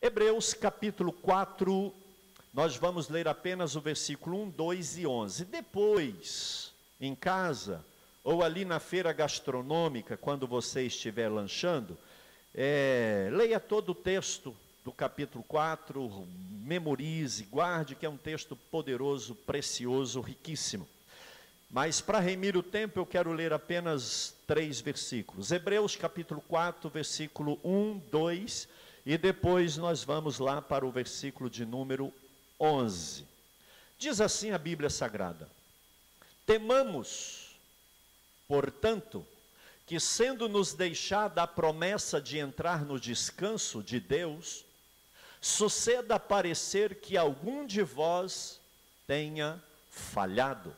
Hebreus capítulo 4, nós vamos ler apenas o versículo 1, 2 e 11. Depois, em casa, ou ali na feira gastronômica, quando você estiver lanchando, leia todo o texto do capítulo 4, memorize, guarde, que é um texto poderoso, precioso, riquíssimo. Mas para remir o tempo, eu quero ler apenas 3 versículos. Hebreus capítulo 4, versículo 1, 2, e depois nós vamos lá para o versículo de número 11. Diz assim a Bíblia Sagrada: temamos, portanto, que sendo-nos deixada a promessa de entrar no descanso de Deus, suceda parecer que algum de vós tenha falhado.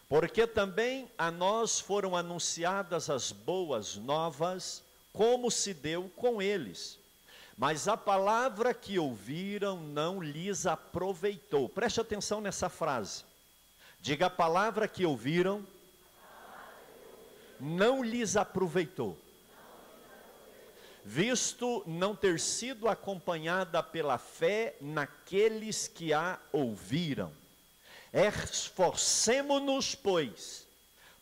Porque também a nós foram anunciadas as boas novas, como se deu com eles. Mas a palavra que ouviram não lhes aproveitou. Preste atenção nessa frase. Diga: a palavra que ouviram não lhes aproveitou, visto não ter sido acompanhada pela fé naqueles que a ouviram. Esforcemo-nos, pois,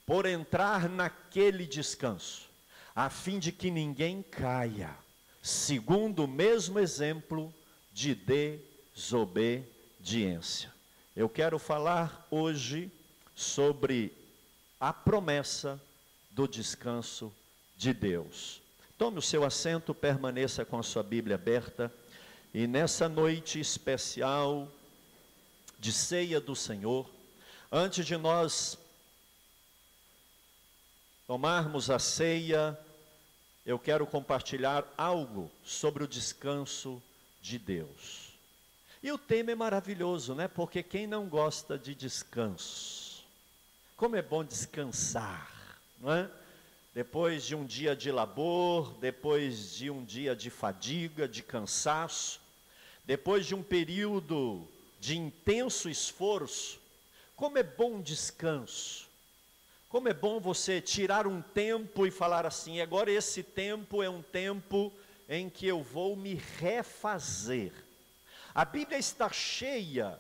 por entrar naquele descanso, a fim de que ninguém caia, segundo o mesmo exemplo de desobediência. Eu quero falar hoje sobre a promessa do descanso de Deus. Tome o seu assento, permaneça com a sua Bíblia aberta, e nessa noite especial de ceia do Senhor, antes de nós tomarmos a ceia, eu quero compartilhar algo sobre o descanso de Deus. E o tema é maravilhoso, né? Porque quem não gosta de descanso? Como é bom descansar, não é? Depois de um dia de labor, depois de um dia de fadiga, de cansaço, depois de um período de intenso esforço, como é bom descanso. Como é bom você tirar um tempo e falar assim: agora esse tempo é um tempo em que eu vou me refazer. A Bíblia está cheia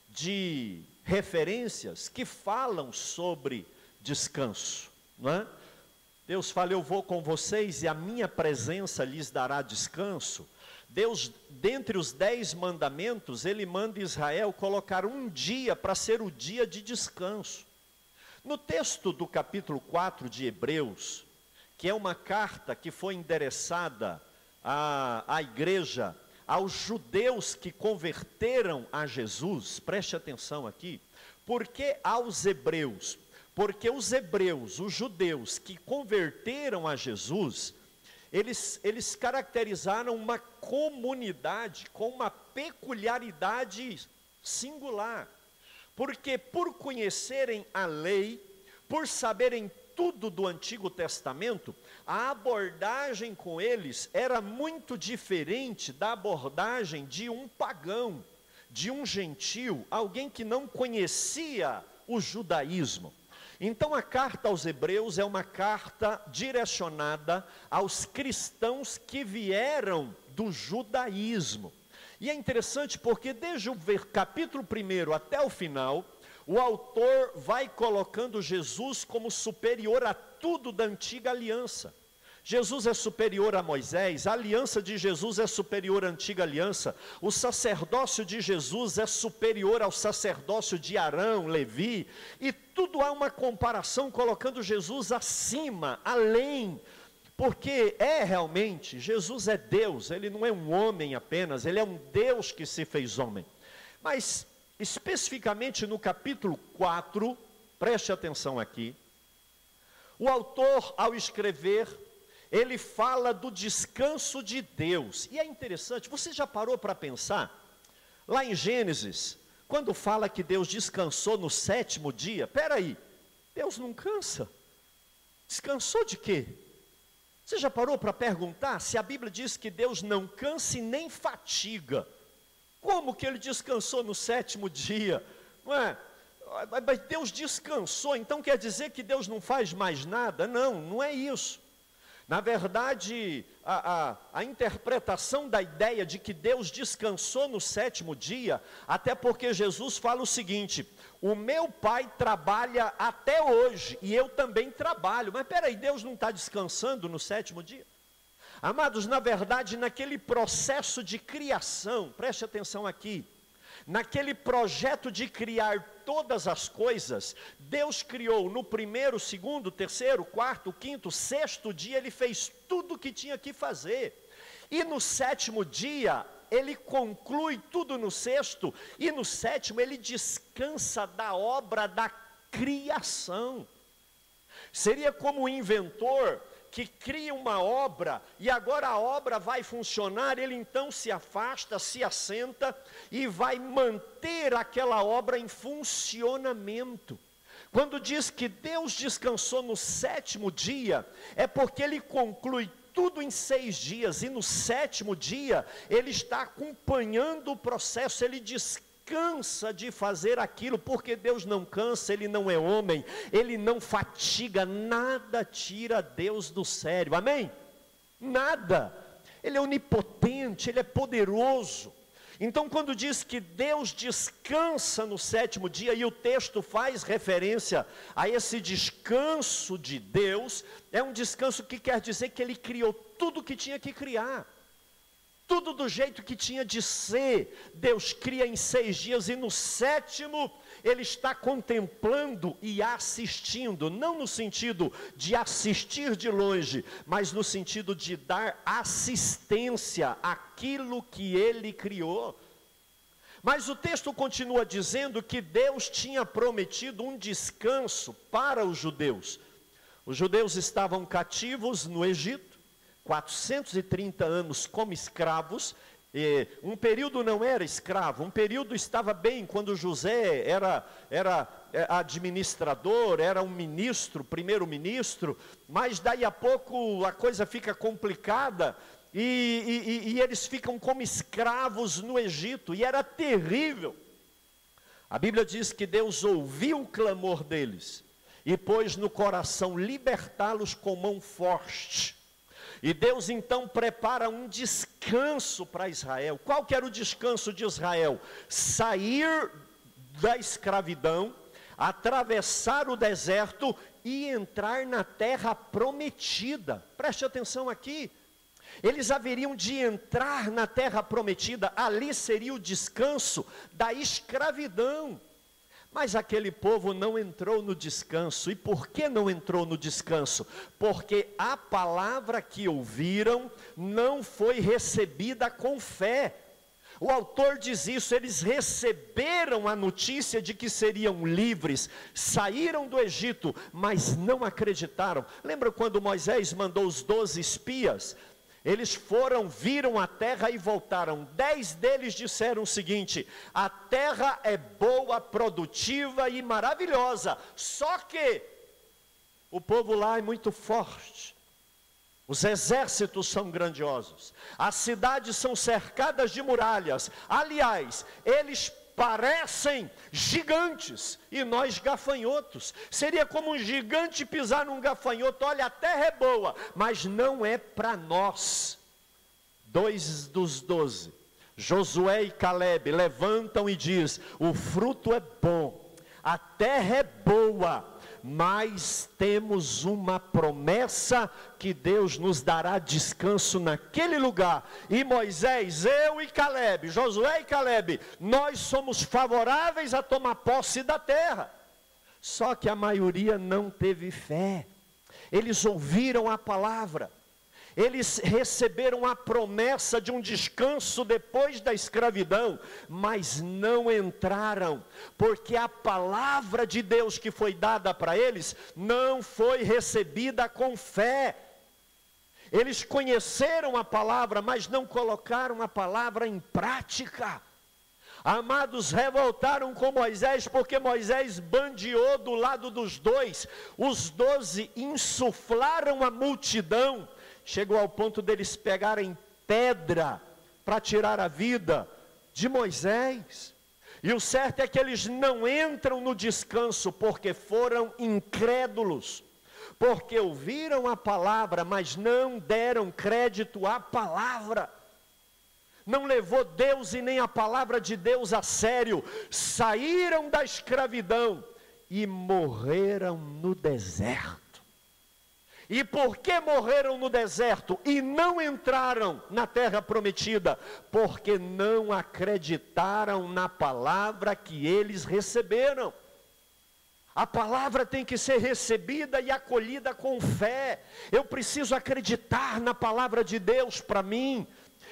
de referências que falam sobre descanso, não é? Deus fala: eu vou com vocês e a minha presença lhes dará descanso. Deus, dentre os 10 mandamentos, Ele manda Israel colocar um dia para ser o dia de descanso. No texto do capítulo 4 de Hebreus, que é uma carta que foi endereçada à igreja, aos judeus que converteram a Jesus, preste atenção aqui, porque aos hebreus? Porque os hebreus, os judeus que converteram a Jesus, eles caracterizaram uma comunidade com uma peculiaridade singular. Porque por conhecerem a lei, por saberem tudo do Antigo Testamento, a abordagem com eles era muito diferente da abordagem de um pagão, de um gentil, alguém que não conhecia o judaísmo. Então a carta aos Hebreus é uma carta direcionada aos cristãos que vieram do judaísmo. E é interessante porque desde o capítulo 1 até o final, o autor vai colocando Jesus como superior a tudo da antiga aliança. Jesus é superior a Moisés, a aliança de Jesus é superior à antiga aliança, o sacerdócio de Jesus é superior ao sacerdócio de Arão, Levi, e tudo há uma comparação colocando Jesus acima, além, porque realmente, Jesus é Deus, Ele não é um homem apenas, Ele é um Deus que se fez homem. Mas, especificamente no capítulo 4, preste atenção aqui, o autor, ao escrever, ele fala do descanso de Deus. E é interessante, você já parou para pensar? Lá em Gênesis, quando fala que Deus descansou no 7º dia, peraí, Deus não cansa? Descansou de quê? Você já parou para perguntar se a Bíblia diz que Deus não cansa e nem fatiga? Como que Ele descansou no 7º dia? Não é? Mas Deus descansou, então quer dizer que Deus não faz mais nada? Não, não é isso. Na verdade, a interpretação da ideia de que Deus descansou no sétimo dia, até porque Jesus fala o seguinte: o meu Pai trabalha até hoje, e eu também trabalho. Mas peraí, Deus não está descansando no sétimo dia? Amados, na verdade, naquele processo de criação, preste atenção aqui, naquele projeto de criar todas as coisas, Deus criou no primeiro, segundo, terceiro, quarto, quinto, sexto dia, Ele fez tudo o que tinha que fazer. E no sétimo dia, Ele conclui tudo no sexto, e no sétimo Ele descansa da obra da criação. Seria como o inventor que cria uma obra, e agora a obra vai funcionar, ele então se afasta, se assenta, e vai manter aquela obra em funcionamento. Quando diz que Deus descansou no sétimo dia, é porque Ele conclui tudo em 6 dias, e no sétimo dia, Ele está acompanhando o processo, Ele descansa de fazer aquilo, porque Deus não cansa, Ele não é homem, Ele não fatiga, nada tira Deus do sério, amém? Nada, Ele é onipotente, Ele é poderoso. Então quando diz que Deus descansa no sétimo dia, e o texto faz referência a esse descanso de Deus, é um descanso que quer dizer que Ele criou tudo o que tinha que criar. Tudo do jeito que tinha de ser, Deus cria em 6 dias, e no sétimo, Ele está contemplando e assistindo, não no sentido de assistir de longe, mas no sentido de dar assistência àquilo que Ele criou. Mas o texto continua dizendo que Deus tinha prometido um descanso para os judeus. Os judeus estavam cativos no Egito, 430 anos como escravos. Um período não era escravo, um período estava bem, quando José era administrador, era um ministro, primeiro-ministro, mas daí a pouco a coisa fica complicada, e eles ficam como escravos no Egito, e era terrível. A Bíblia diz que Deus ouviu o clamor deles, e pôs no coração libertá-los com mão forte. E Deus então prepara um descanso para Israel. Qual que era o descanso de Israel? Sair da escravidão, atravessar o deserto e entrar na terra prometida. Preste atenção aqui. Eles haveriam de entrar na terra prometida, ali seria o descanso da escravidão. Mas aquele povo não entrou no descanso. E por que não entrou no descanso? Porque a palavra que ouviram não foi recebida com fé. O autor diz isso: eles receberam a notícia de que seriam livres, saíram do Egito, mas não acreditaram. Lembra quando Moisés mandou os 12 espias? Eles foram, viram a terra e voltaram. 10 deles disseram o seguinte: a terra é boa, produtiva e maravilhosa, só que o povo lá é muito forte, os exércitos são grandiosos, as cidades são cercadas de muralhas, aliás, eles parecem gigantes, e nós gafanhotos. Seria como um gigante pisar num gafanhoto. Olha, a terra é boa, mas não é para nós. 2 dos 12, Josué e Caleb, levantam e diz: o fruto é bom, a terra é boa, mas temos uma promessa que Deus nos dará descanso naquele lugar. E Moisés, eu e Caleb, Josué e Caleb, nós somos favoráveis a tomar posse da terra. Só que a maioria não teve fé. Eles ouviram a palavra, eles receberam a promessa de um descanso depois da escravidão, mas não entraram, porque a palavra de Deus que foi dada para eles, não foi recebida com fé. Eles conheceram a palavra, mas não colocaram a palavra em prática. Amados, revoltaram com Moisés, porque Moisés bandeou do lado dos 2, os 12 insuflaram a multidão, chegou ao ponto deles pegarem pedra para tirar a vida de Moisés. E o certo é que eles não entram no descanso porque foram incrédulos, porque ouviram a palavra, mas não deram crédito à palavra. Não levou Deus e nem a palavra de Deus a sério. Saíram da escravidão e morreram no deserto. E por que morreram no deserto e não entraram na terra prometida? Porque não acreditaram na palavra que eles receberam. A palavra tem que ser recebida e acolhida com fé. Eu preciso acreditar na palavra de Deus para mim.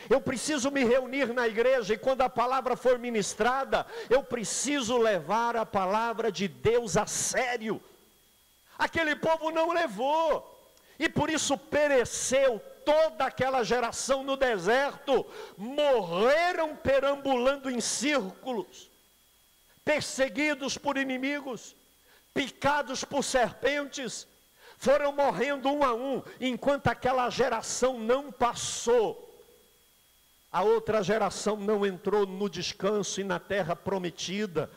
Eu preciso me reunir na igreja e quando a palavra for ministrada, eu preciso levar a palavra de Deus a sério. Aquele povo não levou. E por isso pereceu toda aquela geração no deserto. Morreram perambulando em círculos, perseguidos por inimigos, picados por serpentes. Foram morrendo um a um, enquanto aquela geração não passou. A outra geração não entrou no descanso e na terra prometida.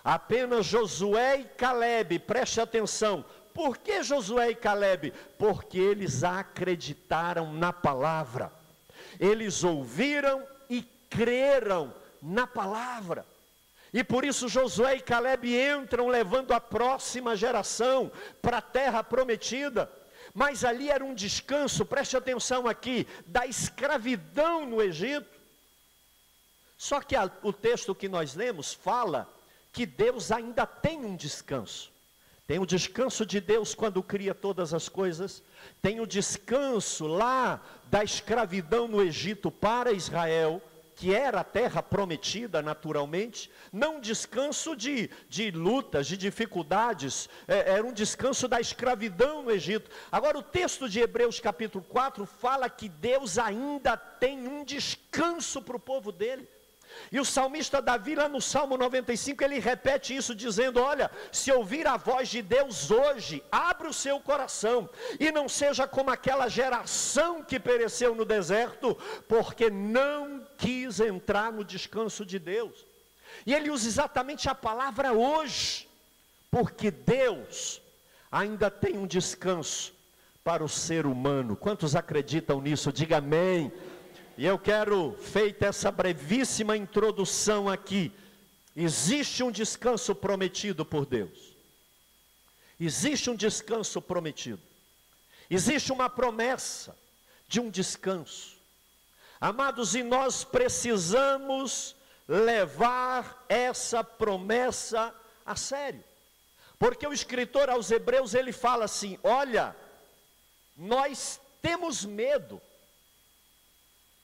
Apenas Josué e Calebe, preste atenção. Por que Josué e Calebe? Porque eles acreditaram na palavra. Eles ouviram e creram na palavra. E por isso Josué e Calebe entram levando a próxima geração para a terra prometida. Mas ali era um descanso, preste atenção aqui, da escravidão no Egito. Só que o texto que nós lemos fala que Deus ainda tem um descanso. Tem o descanso de Deus quando cria todas as coisas. Tem o descanso lá da escravidão no Egito para Israel, que era a terra prometida naturalmente. Não um descanso de lutas, de dificuldades. Era um descanso da escravidão no Egito. Agora o texto de Hebreus capítulo 4 fala que Deus ainda tem um descanso para o povo dele. E o salmista Davi lá no Salmo 95, ele repete isso dizendo, olha, se ouvir a voz de Deus hoje, abre o seu coração, e não seja como aquela geração que pereceu no deserto, porque não quis entrar no descanso de Deus. E ele usa exatamente a palavra hoje, porque Deus ainda tem um descanso para o ser humano. Quantos acreditam nisso? Diga amém. E eu quero, feita essa brevíssima introdução aqui, existe um descanso prometido por Deus. Existe um descanso prometido. Existe uma promessa de um descanso. Amados, e nós precisamos levar essa promessa a sério. Porque o escritor aos Hebreus, ele fala assim, olha, nós temos medo.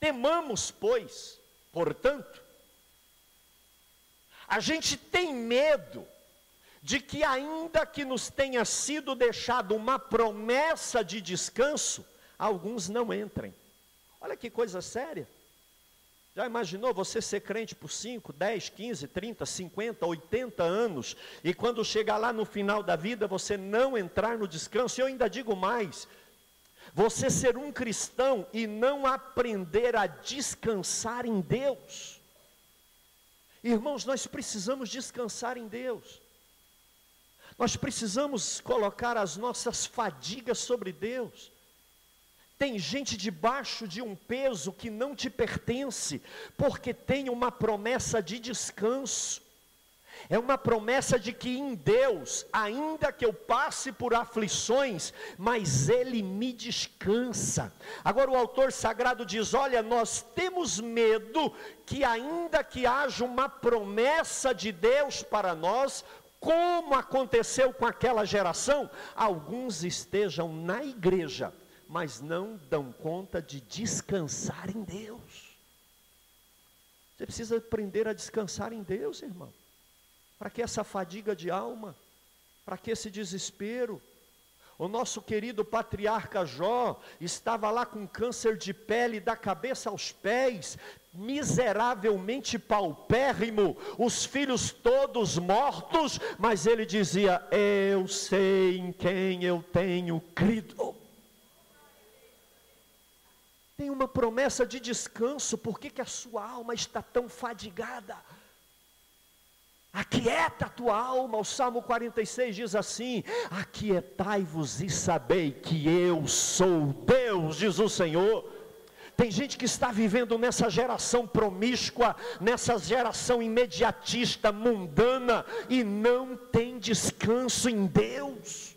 Temamos, pois, portanto, a gente tem medo de que ainda que nos tenha sido deixado uma promessa de descanso, alguns não entrem. Olha que coisa séria. Já imaginou você ser crente por 5, 10, 15, 30, 50, 80 anos, e quando chegar lá no final da vida, você não entrar no descanso? E eu ainda digo mais, você ser um cristão e não aprender a descansar em Deus. Irmãos, nós precisamos descansar em Deus. Nós precisamos colocar as nossas fadigas sobre Deus. Tem gente debaixo de um peso que não te pertence, porque tem uma promessa de descanso. É uma promessa de que em Deus, ainda que eu passe por aflições, mas Ele me descansa. Agora o autor sagrado diz, olha, nós temos medo que ainda que haja uma promessa de Deus para nós, como aconteceu com aquela geração, alguns estejam na igreja, mas não dão conta de descansar em Deus. Você precisa aprender a descansar em Deus, irmão. Para que essa fadiga de alma? Para que esse desespero? O nosso querido patriarca Jó estava lá com câncer de pele da cabeça aos pés, miseravelmente paupérrimo, os filhos todos mortos, mas ele dizia, eu sei em quem eu tenho crido. Tem uma promessa de descanso. Por que a sua alma está tão fadigada? Aquieta a tua alma. O Salmo 46 diz assim: aquietai-vos e sabei que eu sou Deus, diz o Senhor. Tem gente que está vivendo nessa geração promíscua, nessa geração imediatista, mundana, e não tem descanso em Deus.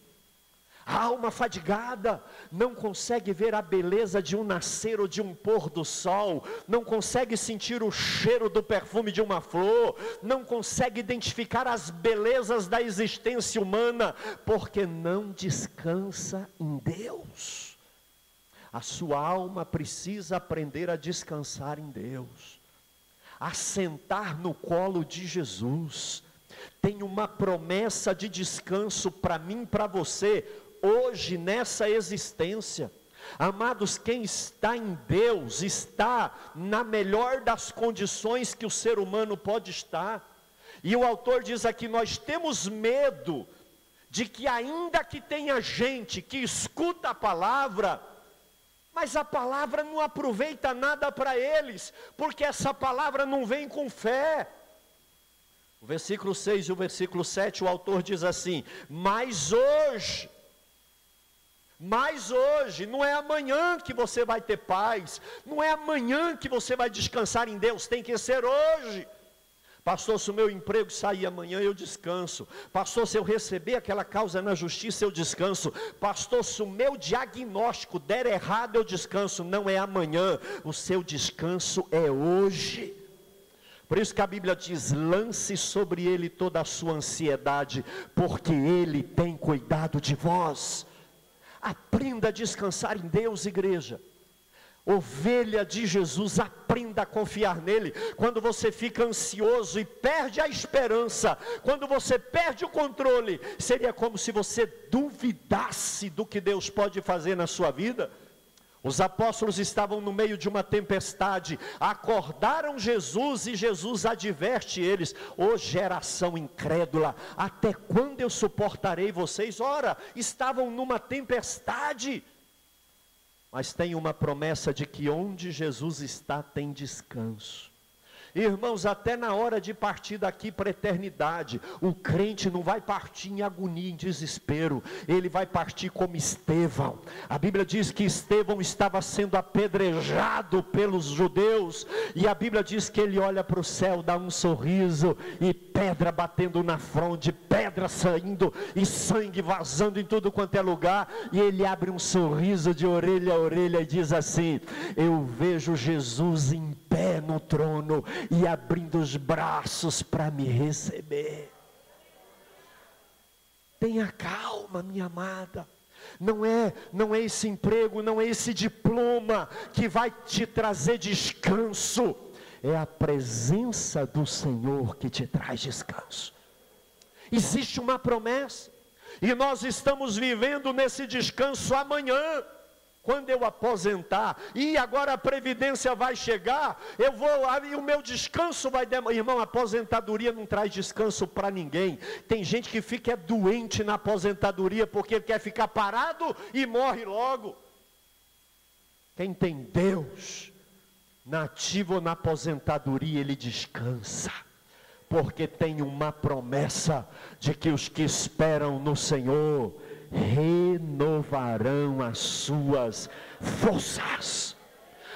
A alma fadigada, não consegue ver a beleza de um nascer ou de um pôr do sol, não consegue sentir o cheiro do perfume de uma flor, não consegue identificar as belezas da existência humana, porque não descansa em Deus. A sua alma precisa aprender a descansar em Deus, a sentar no colo de Jesus. Tem uma promessa de descanso para mim e para você, hoje nessa existência. Amados, quem está em Deus, está na melhor das condições que o ser humano pode estar. E o autor diz aqui: nós temos medo de que ainda que tenha gente que escuta a palavra, mas a palavra não aproveita nada para eles, porque essa palavra não vem com fé. O versículo 6 e o versículo 7, o autor diz assim: mas hoje, não é amanhã que você vai ter paz, não é amanhã que você vai descansar em Deus, tem que ser hoje. Pastor, se o meu emprego sair amanhã, eu descanso. Pastor, se eu receber aquela causa na justiça, eu descanso. Pastor, se o meu diagnóstico der errado, eu descanso. Não é amanhã, o seu descanso é hoje. Por isso que a Bíblia diz: lance sobre ele toda a sua ansiedade, porque ele tem cuidado de vós. Aprenda a descansar em Deus, igreja. Ovelha de Jesus, aprenda a confiar nele. Quando você fica ansioso e perde a esperança, quando você perde o controle, seria como se você duvidasse do que Deus pode fazer na sua vida. Os apóstolos estavam no meio de uma tempestade, acordaram Jesus e Jesus adverte eles: ô geração incrédula, até quando eu suportarei vocês? Ora, estavam numa tempestade. Mas tem uma promessa de que onde Jesus está tem descanso. Irmãos, até na hora de partir daqui para a eternidade, o crente não vai partir em agonia, em desespero, ele vai partir como Estevão. A Bíblia diz que Estevão estava sendo apedrejado pelos judeus, e a Bíblia diz que ele olha para o céu, dá um sorriso, e pedra batendo na fronte, pedra saindo, e sangue vazando em tudo quanto é lugar, e ele abre um sorriso de orelha a orelha e diz assim: eu vejo Jesus em pé no trono, e abrindo os braços para me receber. Tenha calma, minha amada. Não é esse emprego, não é esse diploma que vai te trazer descanso. É a presença do Senhor que te traz descanso. Existe uma promessa, e nós estamos vivendo nesse descanso amanhã. Quando eu aposentar, e agora a previdência vai chegar, eu vou, e o meu descanso vai demorar. Irmão, a aposentadoria não traz descanso para ninguém. Tem gente que fica doente na aposentadoria, porque ele quer ficar parado e morre logo. Quem tem Deus, na ativa ou na aposentadoria, ele descansa, porque tem uma promessa de que os que esperam no Senhor renovarão as suas forças.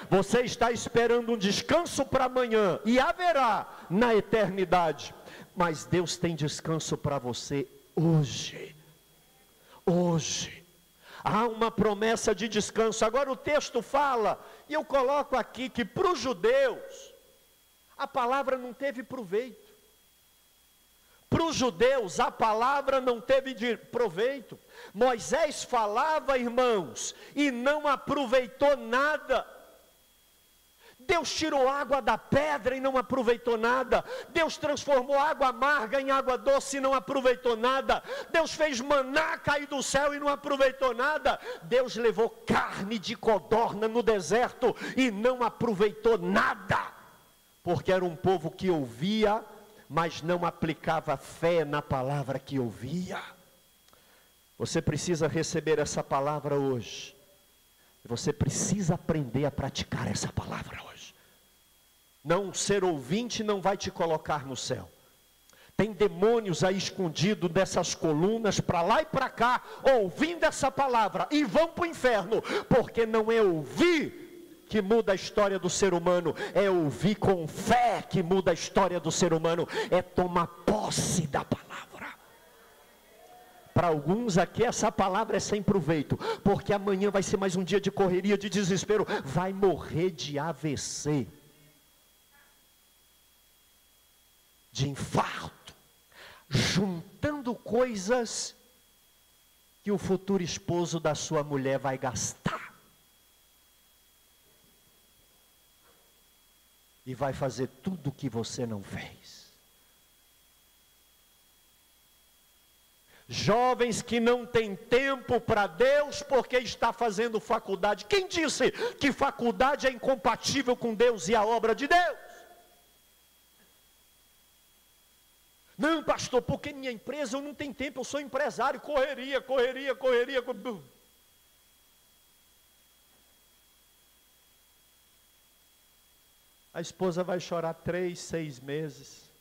Você está esperando um descanso para amanhã, e haverá na eternidade, mas Deus tem descanso para você hoje. Hoje há uma promessa de descanso. Agora o texto fala, e eu coloco aqui, que para os judeus a palavra não teve proveito. Para os judeus a palavra não teve proveito. Moisés falava, irmãos, e não aproveitou nada. Deus tirou água da pedra e não aproveitou nada. Deus transformou água amarga em água doce e não aproveitou nada. Deus fez maná cair do céu e não aproveitou nada. Deus levou carne de codorna no deserto e não aproveitou nada, porque era um povo que ouvia, mas não aplicava fé na palavra que ouvia. Você precisa receber essa palavra hoje. Você precisa aprender a praticar essa palavra hoje. Não ser ouvinte não vai te colocar no céu. Tem demônios aí escondidos dessas colunas, para lá e para cá, ouvindo essa palavra, e vão para o inferno, porque não é ouvir que muda a história do ser humano, é ouvir com fé que muda a história do ser humano, é tomar posse da palavra. Para alguns aqui essa palavra é sem proveito, porque amanhã vai ser mais um dia de correria, de desespero, vai morrer de AVC, de infarto, juntando coisas que o futuro esposo da sua mulher vai gastar, e vai fazer tudo o que você não fez. Jovens que não têm tempo para Deus porque está fazendo faculdade. Quem disse que faculdade é incompatível com Deus e a obra de Deus? Não, pastor, porque minha empresa eu não tenho tempo, eu sou empresário, correria. A esposa vai chorar 3, 6 meses.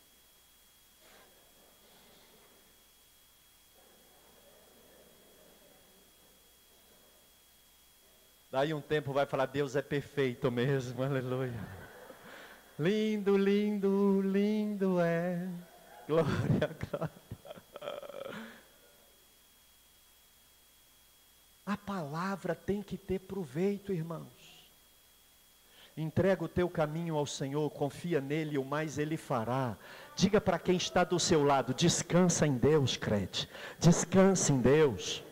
Daí um tempo vai falar, Deus é perfeito mesmo, aleluia. Lindo, lindo, lindo é. Glória, glória. A palavra tem que ter proveito, irmãos. Entrega o teu caminho ao Senhor, confia nele, o mais ele fará. Diga para quem está do seu lado, descansa em Deus, crente. Descansa em Deus.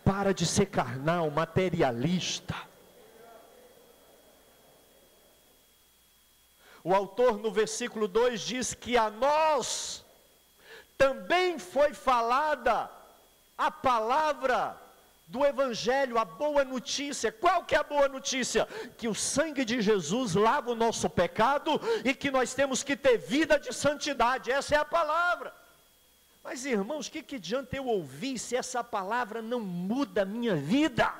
Para de ser carnal, materialista. O autor no versículo 2 diz que a nós também foi falada a palavra do Evangelho, a boa notícia. Qual que é a boa notícia? Que o sangue de Jesus lava o nosso pecado e que nós temos que ter vida de santidade. Essa é a palavra. Mas irmãos, que adianta eu ouvir se essa palavra não muda a minha vida?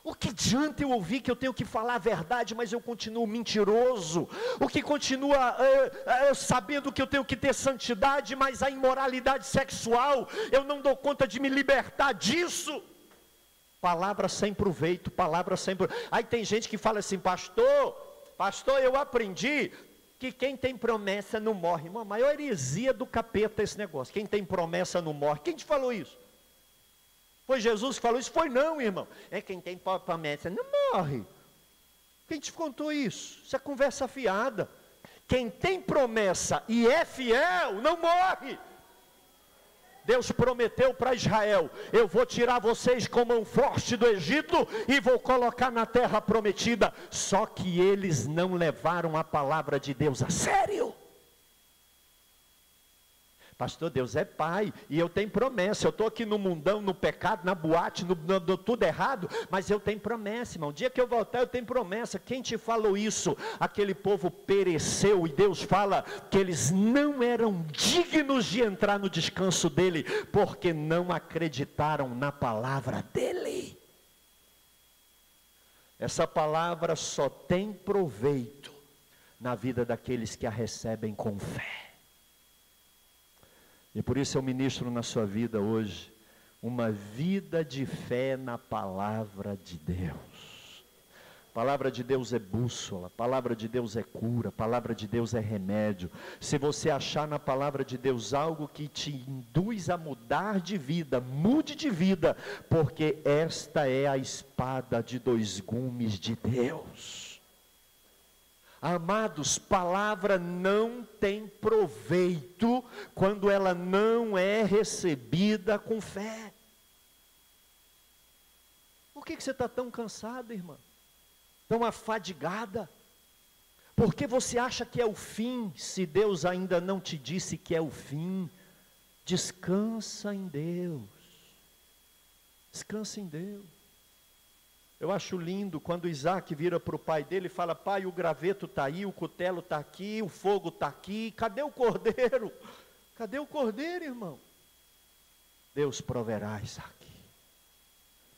O que adianta eu ouvir que eu tenho que falar a verdade, mas eu continuo mentiroso? O que continua sabendo que eu tenho que ter santidade, mas a imoralidade sexual, eu não dou conta de me libertar disso? Palavra sem proveito, palavra sem proveito. Aí tem gente que fala assim, pastor, eu aprendi que quem tem promessa não morre. Irmão, a maior heresia do capeta esse negócio. Quem tem promessa não morre. Quem te falou isso? Foi Jesus que falou isso? Foi não, irmão. É quem tem promessa não morre. Quem te contou isso? Isso é conversa fiada. Quem tem promessa e é fiel não morre. Deus prometeu para Israel, eu vou tirar vocês com mão forte do Egito e vou colocar na terra prometida. Só que eles não levaram a palavra de Deus a sério. Pastor, Deus é pai, e eu tenho promessa, eu estou aqui no mundão, no pecado, na boate, no tudo errado, mas eu tenho promessa, irmão, o dia que eu voltar eu tenho promessa. Quem te falou isso? Aquele povo pereceu, e Deus fala que eles não eram dignos de entrar no descanso dele, porque não acreditaram na palavra dele. Essa palavra só tem proveito na vida daqueles que a recebem com fé. E por isso eu ministro na sua vida hoje, uma vida de fé na palavra de Deus. A palavra de Deus é bússola, a palavra de Deus é cura, a palavra de Deus é remédio. Se você achar na palavra de Deus algo que te induz a mudar de vida, mude de vida, porque esta é a espada de 2 gumes de Deus. Amados, palavra não tem proveito quando ela não é recebida com fé. Por que você está tão cansada, irmã? Tão afadigada? Por que você acha que é o fim, se Deus ainda não te disse que é o fim? Descansa em Deus. Descansa em Deus. Eu acho lindo quando Isaac vira para o pai dele e fala, pai, o graveto está aí, o cutelo está aqui, o fogo está aqui, cadê o cordeiro? Cadê o cordeiro, irmão? Deus proverá, Isaac.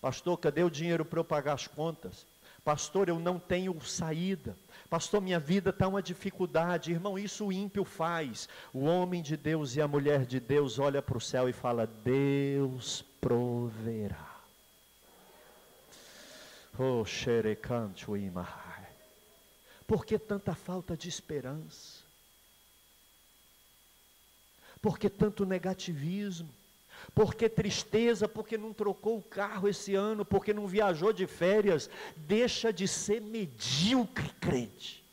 Pastor, cadê o dinheiro para eu pagar as contas? Pastor, eu não tenho saída. Pastor, minha vida está uma dificuldade. Irmão, isso o ímpio faz. O homem de Deus e a mulher de Deus olha para o céu e fala: Deus proverá. Oh, xerecanto imahai. Por que tanta falta de esperança? Por que tanto negativismo? Por que tristeza? Porque não trocou o carro esse ano, porque não viajou de férias. Deixa de ser medíocre, crente.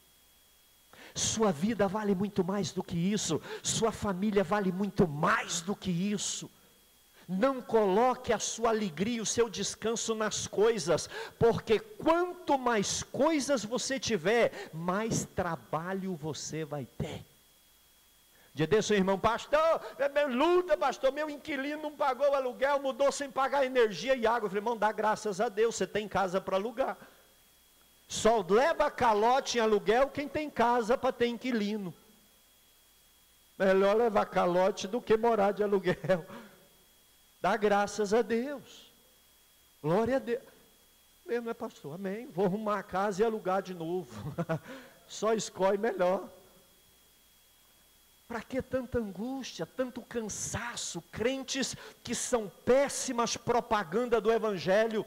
Sua vida vale muito mais do que isso. Sua família vale muito mais do que isso. Não coloque a sua alegria, o seu descanso nas coisas, porque quanto mais coisas você tiver, mais trabalho você vai ter. Dia desse um irmão: pastor, luta pastor, meu inquilino não pagou o aluguel, mudou sem pagar energia e água. Eu falei: irmão, dá graças a Deus, você tem casa para alugar. Só leva calote em aluguel quem tem casa para ter inquilino. Melhor levar calote do que morar de aluguel. Dá graças a Deus. Glória a Deus. Mesmo, é pastor? Amém. Vou arrumar a casa e alugar de novo. Só escolhe melhor. Para que tanta angústia, tanto cansaço? Crentes que são péssimas propaganda do Evangelho.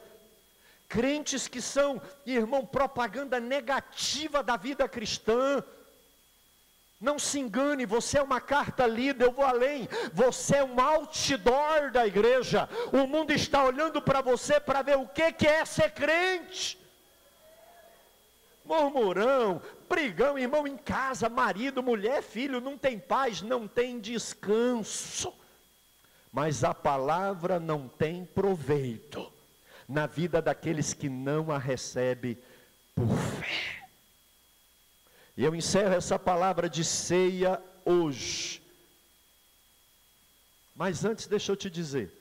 Crentes que são, irmão, propaganda negativa da vida cristã. Não se engane, você é uma carta lida, eu vou além. Você é um outdoor da igreja. O mundo está olhando para você para ver o que é ser crente. Murmurão, brigão, irmão, em casa, marido, mulher, filho, não tem paz, não tem descanso. Mas a palavra não tem proveito na vida daqueles que não a recebem por fé. E eu encerro essa palavra de ceia hoje. Mas antes, deixa eu te dizer,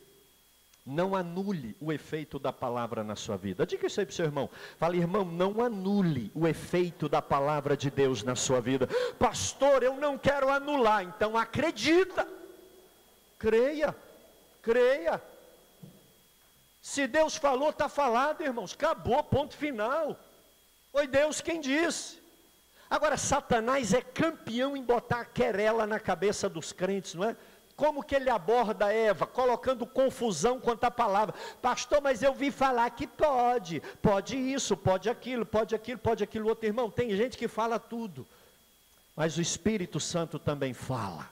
não anule o efeito da palavra na sua vida. Diga isso aí para o seu irmão. Fala: irmão, não anule o efeito da palavra de Deus na sua vida. Pastor, eu não quero anular. Então acredita. Creia. Creia. Se Deus falou, está falado, irmãos. Acabou, ponto final. Foi Deus quem disse. Agora, Satanás é campeão em botar querela na cabeça dos crentes, não é? Como que ele aborda Eva? Colocando confusão quanto à palavra. Pastor, mas eu vi falar que pode. Pode isso, pode aquilo, pode aquilo, pode aquilo outro. Irmão, tem gente que fala tudo. Mas o Espírito Santo também fala.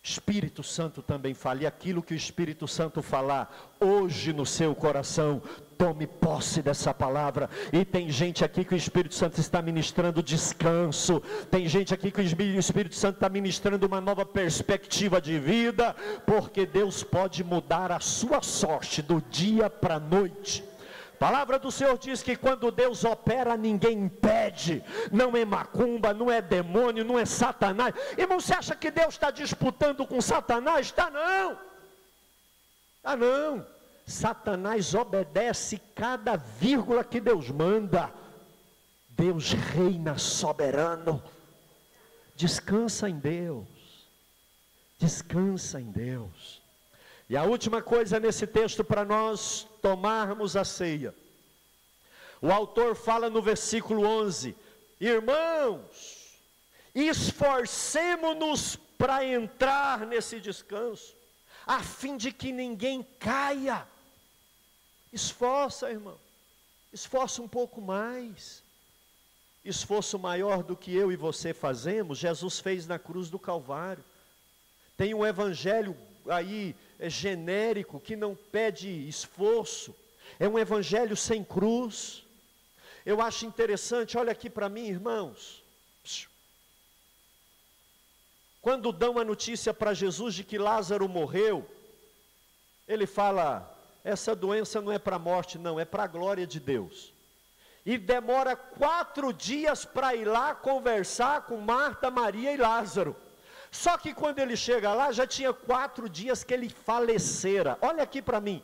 Espírito Santo também fala. E aquilo que o Espírito Santo falar hoje no seu coração, tome posse dessa palavra. E tem gente aqui que o Espírito Santo está ministrando descanso. Tem gente aqui que o Espírito Santo está ministrando uma nova perspectiva de vida, porque Deus pode mudar a sua sorte do dia para a noite. A palavra do Senhor diz que quando Deus opera, ninguém impede. Não é macumba, não é demônio, não é Satanás. Irmão, você acha que Deus está disputando com Satanás? Está não. Está não. Satanás obedece cada vírgula que Deus manda. Deus reina soberano. Descansa em Deus. Descansa em Deus. E a última coisa nesse texto para nós tomarmos a ceia. O autor fala no versículo 11: irmãos, esforcemo-nos para entrar nesse descanso, a fim de que ninguém caia. Esforça, irmão. Esforça um pouco mais. Esforço maior do que eu e você fazemos, Jesus fez na cruz do Calvário. Tem um evangelho aí genérico que não pede esforço. É um evangelho sem cruz. Eu acho interessante, olha aqui para mim, irmãos. Quando dão a notícia para Jesus de que Lázaro morreu, ele fala: essa doença não é para a morte, não, é para a glória de Deus. E demora 4 dias para ir lá conversar com Marta, Maria e Lázaro. Só que quando ele chega lá, já tinha 4 dias que ele falecera. Olha aqui para mim.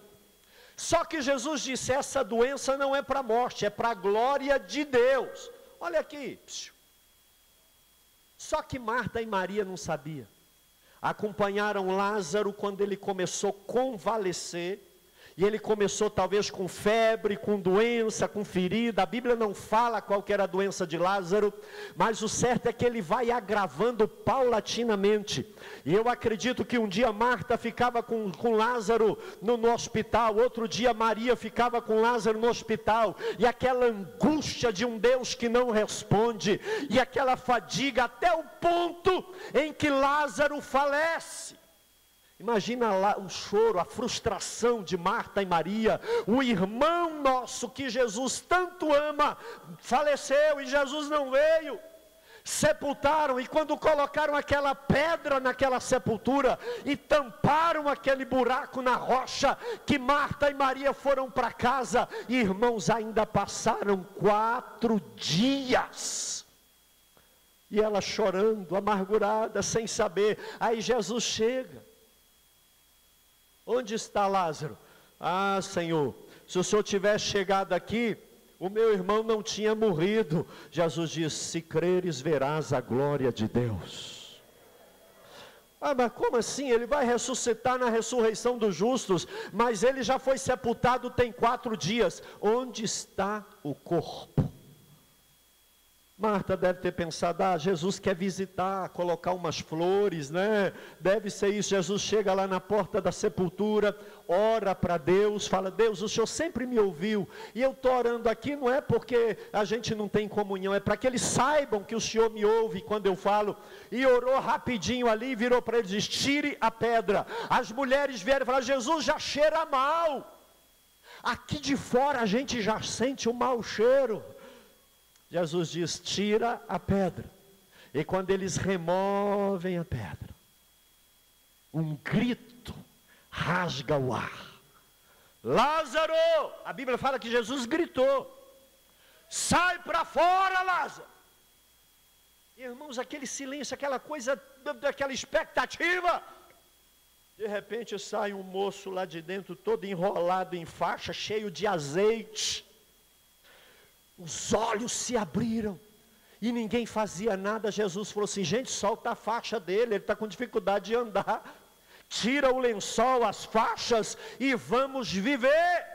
Só que Jesus disse: essa doença não é para a morte, é para a glória de Deus. Olha aqui. Só que Marta e Maria não sabiam. Acompanharam Lázaro quando ele começou a convalescer. E ele começou talvez com febre, com doença, com ferida. A Bíblia não fala qual que era a doença de Lázaro, mas o certo é que ele vai agravando paulatinamente. E eu acredito que um dia Marta ficava com Lázaro no hospital, outro dia Maria ficava com Lázaro no hospital. E aquela angústia de um Deus que não responde, e aquela fadiga até o ponto em que Lázaro falece. Imagina lá o choro, a frustração de Marta e Maria. O irmão nosso que Jesus tanto ama faleceu e Jesus não veio. Sepultaram, e quando colocaram aquela pedra naquela sepultura e tamparam aquele buraco na rocha, que Marta e Maria foram para casa, irmãos, ainda passaram 4 dias. E ela chorando, amargurada, sem saber. Aí Jesus chega. Onde está Lázaro? Ah, Senhor, se o Senhor tivesse chegado aqui, o meu irmão não tinha morrido. Jesus diz: se creres, verás a glória de Deus. Ah, mas como assim? Ele vai ressuscitar na ressurreição dos justos, mas ele já foi sepultado tem 4 dias. Onde está o corpo? Marta deve ter pensado: ah, Jesus quer visitar, colocar umas flores, né? Deve ser isso. Jesus chega lá na porta da sepultura, ora para Deus, fala: Deus, o Senhor sempre me ouviu, e eu estou orando aqui, não é porque a gente não tem comunhão, é para que eles saibam que o Senhor me ouve quando eu falo. E orou rapidinho ali, virou para eles e disse: tire a pedra. As mulheres vieram e falaram: Jesus, já cheira mal. Aqui de fora a gente já sente o mau cheiro. Jesus diz: tira a pedra. E quando eles removem a pedra, um grito rasga o ar. Lázaro! A Bíblia fala que Jesus gritou: sai para fora, Lázaro! Irmãos, aquele silêncio, aquela coisa, daquela expectativa. De repente sai um moço lá de dentro, todo enrolado em faixa, cheio de azeite. Os olhos se abriram e ninguém fazia nada. Jesus falou assim: gente, solta a faixa dele, ele está com dificuldade de andar. Tira o lençol, as faixas e vamos viver.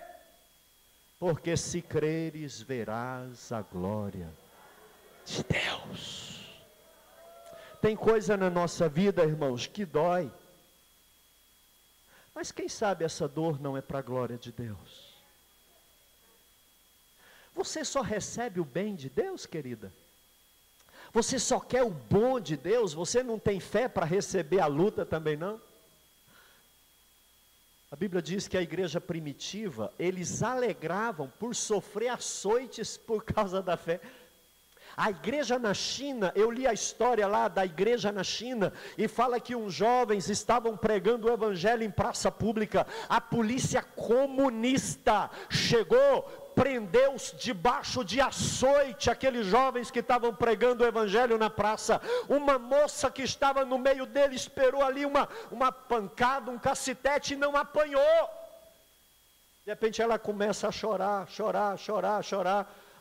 Porque se creres, verás a glória de Deus. Tem coisa na nossa vida, irmãos, que dói. Mas quem sabe essa dor não é para a glória de Deus. Você só recebe o bem de Deus, querida? Você só quer o bom de Deus? Você não tem fé para receber a luta também não? A Bíblia diz que a igreja primitiva, eles alegravam por sofrer açoites por causa da fé. A igreja na China, eu li a história lá da igreja na China, e fala que uns jovens estavam pregando o evangelho em praça pública. A polícia comunista chegou, prendeu-os debaixo de açoite, aqueles jovens que estavam pregando o evangelho na praça. Uma moça que estava no meio dele, esperou ali uma pancada, um cacetete, e não apanhou. De repente ela começa a chorar.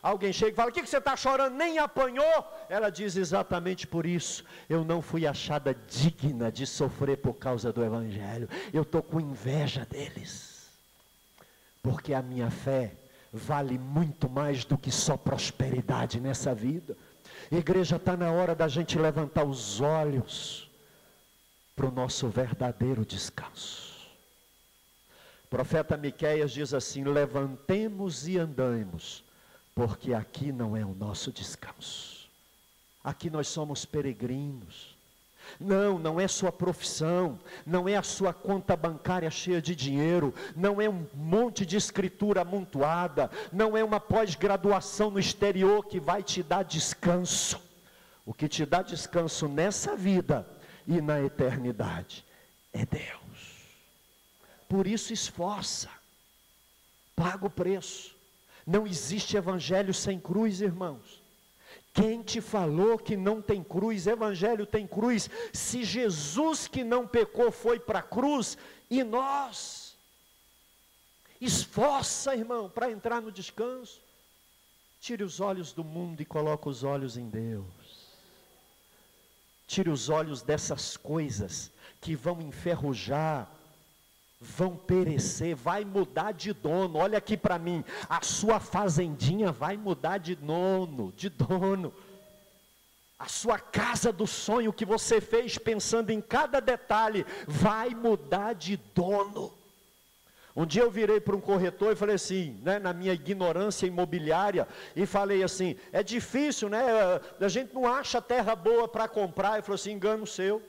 Alguém chega e fala: o que você está chorando? Nem apanhou? Ela diz: exatamente por isso, eu não fui achada digna de sofrer por causa do evangelho. Eu estou com inveja deles, porque a minha fé vale muito mais do que só prosperidade nessa vida. Igreja, está na hora da gente levantar os olhos para o nosso verdadeiro descanso. O profeta Miqueias diz assim: levantemos e andemos, porque aqui não é o nosso descanso. Aqui nós somos peregrinos. Não é sua profissão, não é a sua conta bancária cheia de dinheiro, não é um monte de escritura amontoada, não é uma pós-graduação no exterior que vai te dar descanso. O que te dá descanso nessa vida e na eternidade é Deus. Por isso esforça, paga o preço. Não existe evangelho sem cruz, irmãos. Quem te falou que não tem cruz? Evangelho tem cruz. Se Jesus, que não pecou, foi para a cruz, e nós? Esforça, irmão, para entrar no descanso. Tire os olhos do mundo e coloque os olhos em Deus. Tire os olhos dessas coisas que vão enferrujar, vão perecer, vai mudar de dono. Olha aqui para mim, a sua fazendinha vai mudar de dono. A sua casa do sonho que você fez pensando em cada detalhe, vai mudar de dono. Um dia eu virei para um corretor e falei assim, né, na minha ignorância imobiliária, e falei assim, é difícil, né, a gente não acha terra boa para comprar. Ele falou assim, engano seu,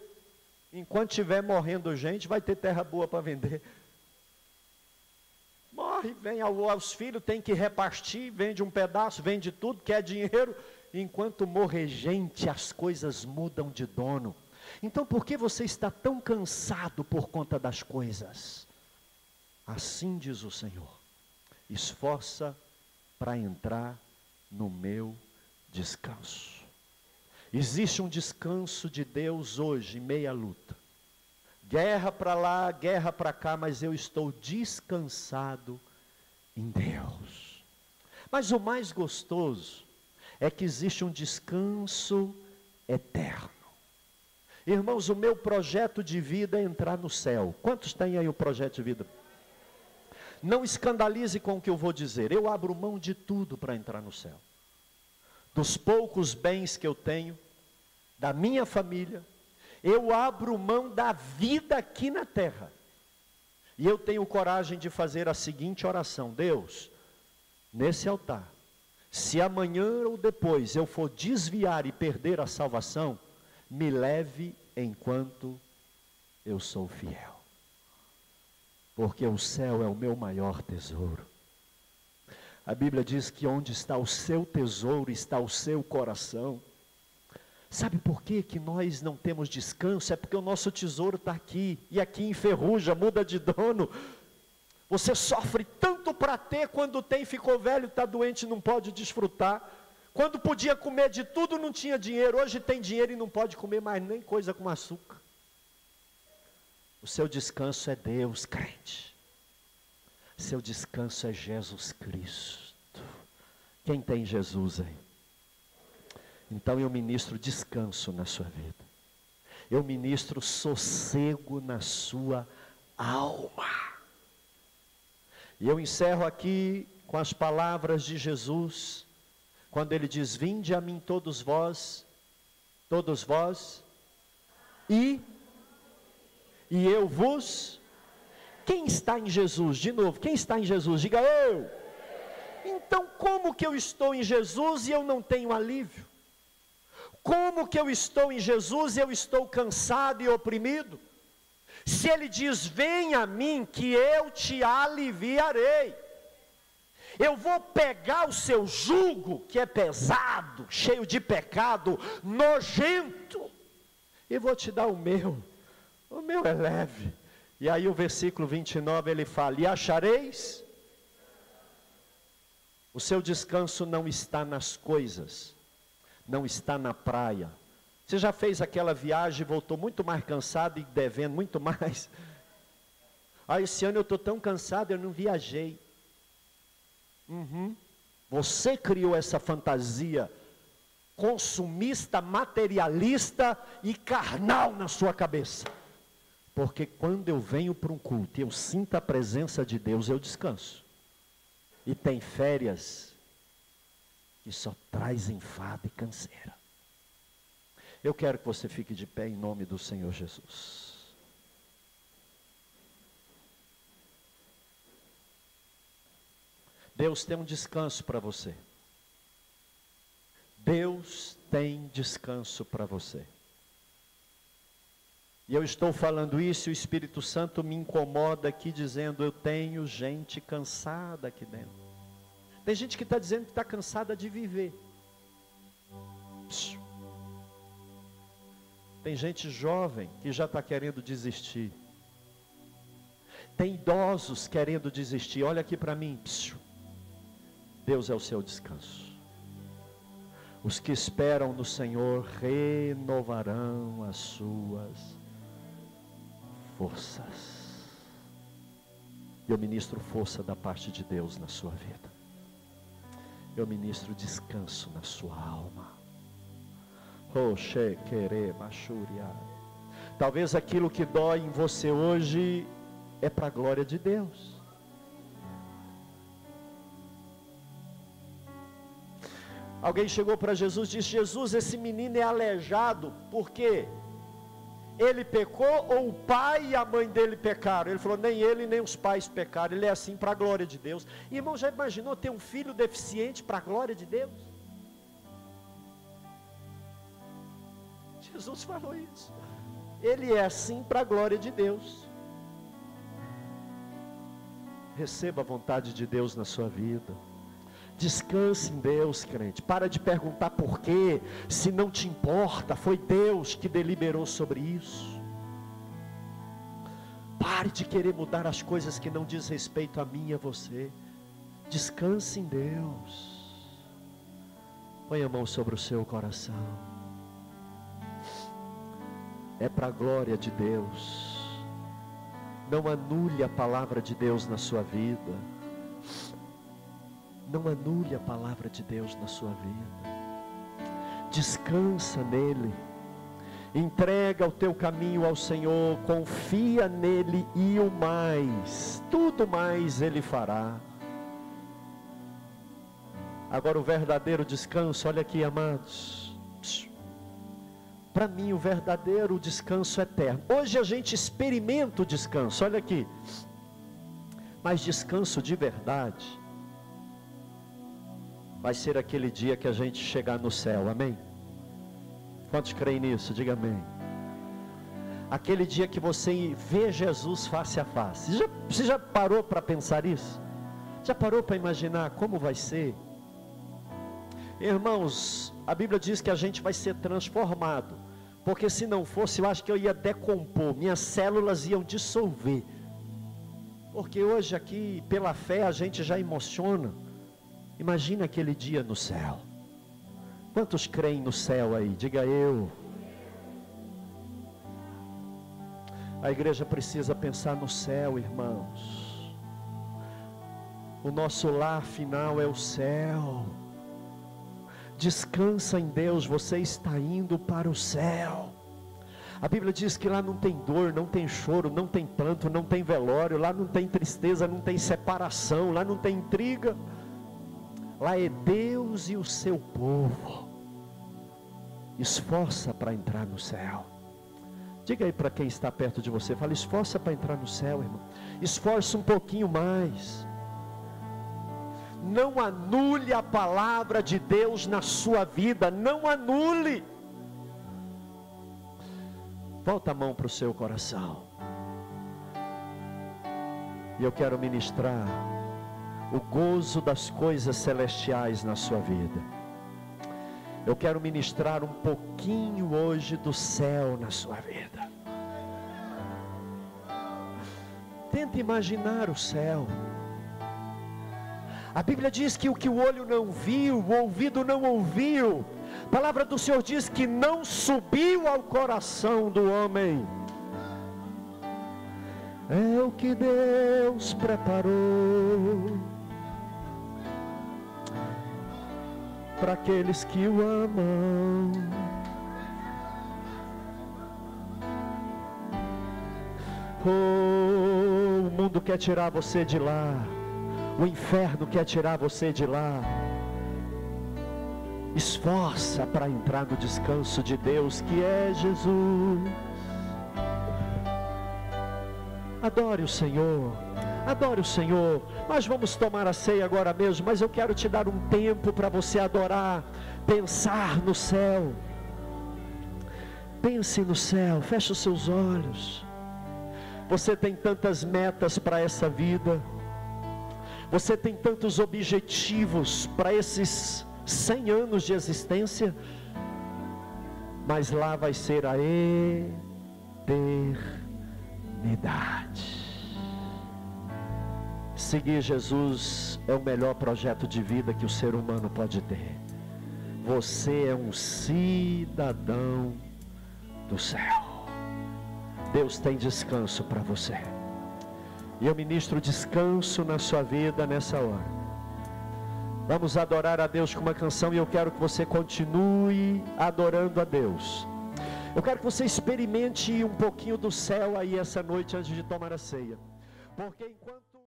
enquanto estiver morrendo gente, vai ter terra boa para vender. Morre, vem aos filhos, tem que repartir, vende um pedaço, vende tudo, quer dinheiro. Enquanto morrer gente, as coisas mudam de dono. Então por que você está tão cansado por conta das coisas? Assim diz o Senhor, esforça para entrar no meu descanso. Existe um descanso de Deus hoje, em meia luta. Guerra para lá, guerra para cá, mas eu estou descansado em Deus. Mas o mais gostoso é que existe um descanso eterno. Irmãos, o meu projeto de vida é entrar no céu. Quantos têm aí o projeto de vida? Não escandalize com o que eu vou dizer. Eu abro mão de tudo para entrar no céu. Dos poucos bens que eu tenho, da minha família, eu abro mão da vida aqui na terra. E eu tenho coragem de fazer a seguinte oração: Deus, nesse altar, se amanhã ou depois eu for desviar e perder a salvação, me leve enquanto eu sou fiel. Porque o céu é o meu maior tesouro. A Bíblia diz que onde está o seu tesouro, está o seu coração. Sabe por que nós não temos descanso? É porque o nosso tesouro está aqui, e aqui enferruja, muda de dono. Você sofre tanto para ter, quando tem, ficou velho, está doente, não pode desfrutar. Quando podia comer de tudo, não tinha dinheiro. Hoje tem dinheiro e não pode comer mais nem coisa com açúcar. O seu descanso é Deus, crente. Seu descanso é Jesus Cristo. Quem tem Jesus aí? Então eu ministro descanso na sua vida. Eu ministro sossego na sua alma. E eu encerro aqui com as palavras de Jesus, quando ele diz: vinde a mim todos vós, e eu vos... Quem está em Jesus? De novo, quem está em Jesus? Diga eu. Então como que eu estou em Jesus e eu não tenho alívio? Como que eu estou em Jesus e eu estou cansado e oprimido? Se ele diz: venha a mim que eu te aliviarei. Eu vou pegar o seu jugo, que é pesado, cheio de pecado, nojento, e vou te dar o meu é leve. E aí o versículo 29 ele fala: e achareis? O seu descanso não está nas coisas, não está na praia. Você já fez aquela viagem e voltou muito mais cansado e devendo muito mais? Esse ano eu estou tão cansado, eu não viajei. Você criou essa fantasia consumista, materialista e carnal na sua cabeça. Porque quando eu venho para um culto e eu sinto a presença de Deus, eu descanso. E tem férias que só traz enfado e canseira. Eu quero que você fique de pé em nome do Senhor Jesus. Deus tem um descanso para você. Deus tem descanso para você. E eu estou falando isso e o Espírito Santo me incomoda aqui dizendo: eu tenho gente cansada aqui dentro. Tem gente que está dizendo que está cansada de viver. Tem gente jovem que já está querendo desistir. Tem idosos querendo desistir. Olha aqui para mim. Deus é o seu descanso. Os que esperam no Senhor renovarão as suas forças. Eu ministro força da parte de Deus na sua vida. Eu ministro descanso na sua alma. Talvez aquilo que dói em você hoje é para a glória de Deus. Alguém chegou para Jesus e disse: Jesus, esse menino é aleijado, por quê? Ele pecou ou o pai e a mãe dele pecaram? Ele falou: nem ele nem os pais pecaram, ele é assim para a glória de Deus. Irmão, já imaginou ter um filho deficiente para a glória de Deus? Jesus falou isso. Ele é assim para a glória de Deus. Receba a vontade de Deus na sua vida. Descanse em Deus, crente. Para de perguntar por quê, se não te importa, foi Deus que deliberou sobre isso. Pare de querer mudar as coisas que não diz respeito a mim e a você. Descanse em Deus. Põe a mão sobre o seu coração. É para a glória de Deus. Não anule a palavra de Deus na sua vida. Não anule a palavra de Deus na sua vida. Descansa nele. Entrega o teu caminho ao Senhor. Confia nele e o mais, tudo mais ele fará. Agora o verdadeiro descanso, olha aqui, amados. Para mim o verdadeiro descanso é eterno. Hoje a gente experimenta o descanso, olha aqui. Mas descanso de verdade vai ser aquele dia que a gente chegar no céu, amém? Quantos creem nisso? Diga amém. Aquele dia que você vê Jesus face a face. Você já parou para pensar isso? Já parou para imaginar como vai ser? Irmãos, a Bíblia diz que a gente vai ser transformado. Porque se não fosse, eu acho que eu ia decompor, minhas células iam dissolver. Porque hoje aqui, pela fé, a gente já emociona. Imagina aquele dia no céu. Quantos creem no céu aí? Diga eu. A igreja precisa pensar no céu, irmãos. O nosso lar final é o céu. Descansa em Deus, você está indo para o céu. A Bíblia diz que lá não tem dor, não tem choro, não tem pranto, não tem velório, lá não tem tristeza, não tem separação, lá não tem intriga. Lá é Deus e o seu povo. Esforça para entrar no céu. Diga aí para quem está perto de você, fala: esforça para entrar no céu, irmão. Esforça um pouquinho mais. Não anule a palavra de Deus na sua vida, não anule. Volta a mão para o seu coração. E eu quero ministrar o gozo das coisas celestiais na sua vida. Eu quero ministrar um pouquinho hoje do céu na sua vida. Tenta imaginar o céu. A Bíblia diz que o que o olho não viu, o ouvido não ouviu, a palavra do Senhor diz que não subiu ao coração do homem. É o que Deus preparou para aqueles que o amam. Oh, o mundo quer tirar você de lá. O inferno quer tirar você de lá. Esforça para entrar no descanso de Deus, que é Jesus. Adore o Senhor. Adore o Senhor. Nós vamos tomar a ceia agora mesmo, mas eu quero te dar um tempo para você adorar, pensar no céu. Pense no céu, feche os seus olhos. Você tem tantas metas para essa vida. Você tem tantos objetivos para esses 100 anos de existência. Mas lá vai ser a eternidade. Seguir Jesus é o melhor projeto de vida que o ser humano pode ter. Você é um cidadão do céu. Deus tem descanso para você. E eu ministro descanso na sua vida nessa hora. Vamos adorar a Deus com uma canção, e eu quero que você continue adorando a Deus. Eu quero que você experimente um pouquinho do céu aí essa noite antes de tomar a ceia. Porque enquanto